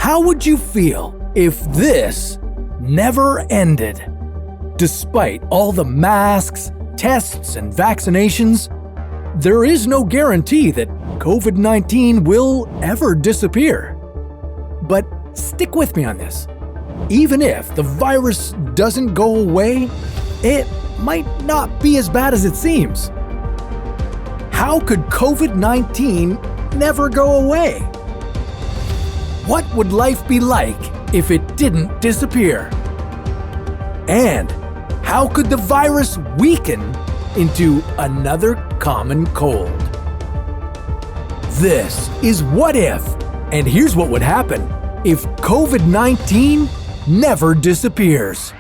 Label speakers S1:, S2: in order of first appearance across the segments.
S1: How would you feel if this never ended? Despite all the masks, tests, and vaccinations, there is no guarantee that COVID-19 will ever disappear. But stick with me on this. Even if the virus doesn't go away, it might not be as bad as it seems. How could COVID-19 never go away? What would life be like if it didn't disappear? And how could the virus weaken into another common cold? This is What If, and here's what would happen if COVID-19 never disappears.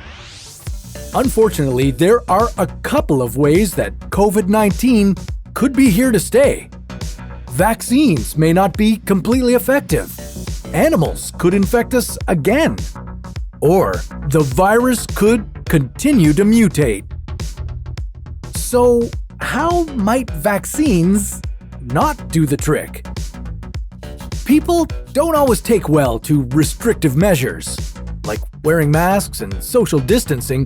S1: Unfortunately, there are a couple of ways that COVID-19 could be here to stay. Vaccines may not be completely effective. Animals could infect us again. Or the virus could continue to mutate. So, how might vaccines not do the trick? People don't always take well to restrictive measures, like wearing masks and social distancing.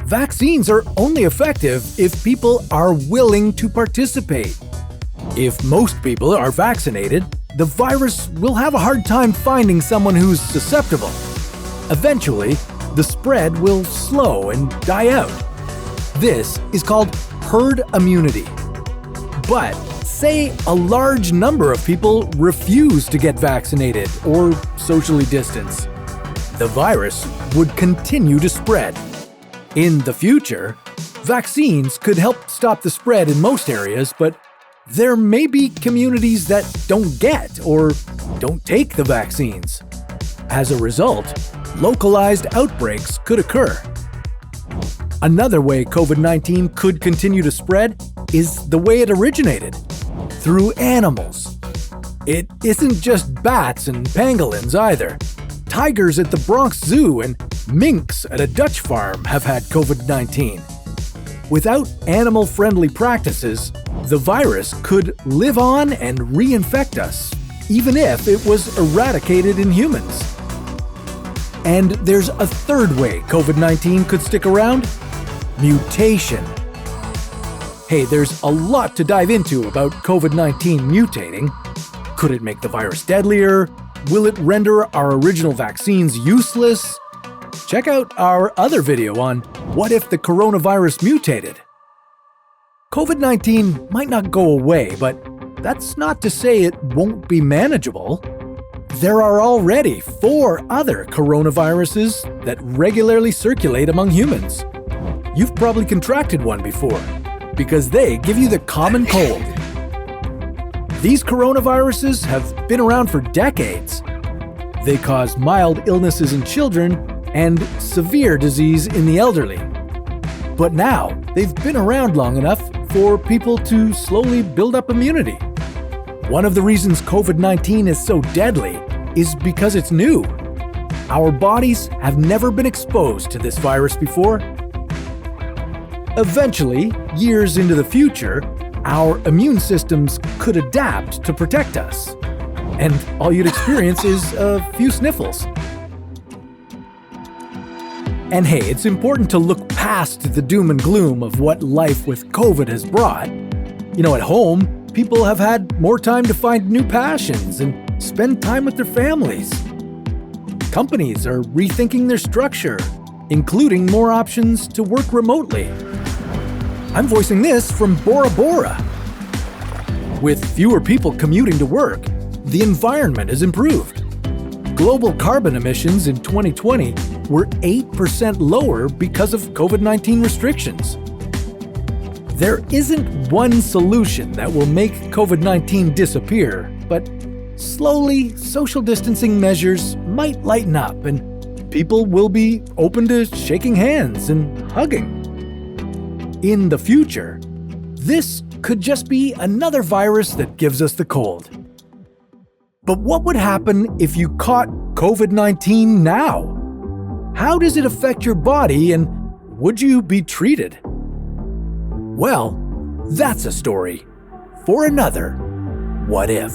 S1: Vaccines are only effective if people are willing to participate. If most people are vaccinated, the virus will have a hard time finding someone who's susceptible. Eventually, the spread will slow and die out. This is called herd immunity. But say a large number of people refuse to get vaccinated or socially distance. The virus would continue to spread. In the future, vaccines could help stop the spread in most areas, but there may be communities that don't get or don't take the vaccines. As a result, localized outbreaks could occur. Another way COVID-19 could continue to spread is the way it originated, through animals. It isn't just bats and pangolins either. Tigers at the Bronx Zoo and minks at a Dutch farm have had COVID-19. Without animal-friendly practices, the virus could live on and reinfect us, even if it was eradicated in humans. And there's a third way COVID-19 could stick around: mutation. Hey, there's a lot to dive into about COVID-19 mutating. Could it make the virus deadlier? Will it render our original vaccines useless? Check out our other video on what if the coronavirus mutated. COVID-19 might not go away, but that's not to say it won't be manageable. There are already 4 other coronaviruses that regularly circulate among humans. You've probably contracted one before, because they give you the common cold. These coronaviruses have been around for decades. They cause mild illnesses in children and severe disease in the elderly. But now, they've been around long enough for people to slowly build up immunity. One of the reasons COVID-19 is so deadly is because it's new. Our bodies have never been exposed to this virus before. Eventually, years into the future, our immune systems could adapt to protect us. And all you'd experience is a few sniffles. And hey, it's important to look past the doom and gloom of what life with COVID has brought. You know, at home, people have had more time to find new passions and spend time with their families. Companies are rethinking their structure, including more options to work remotely. I'm voicing this from Bora Bora. With fewer people commuting to work, the environment has improved. Global carbon emissions in 2020 were 8% lower because of COVID-19 restrictions. There isn't one solution that will make COVID-19 disappear, but slowly, social distancing measures might lighten up and people will be open to shaking hands and hugging. In the future, this could just be another virus that gives us the cold. But what would happen if you caught COVID-19 now? How does it affect your body and would you be treated? Well, that's a story for another What If.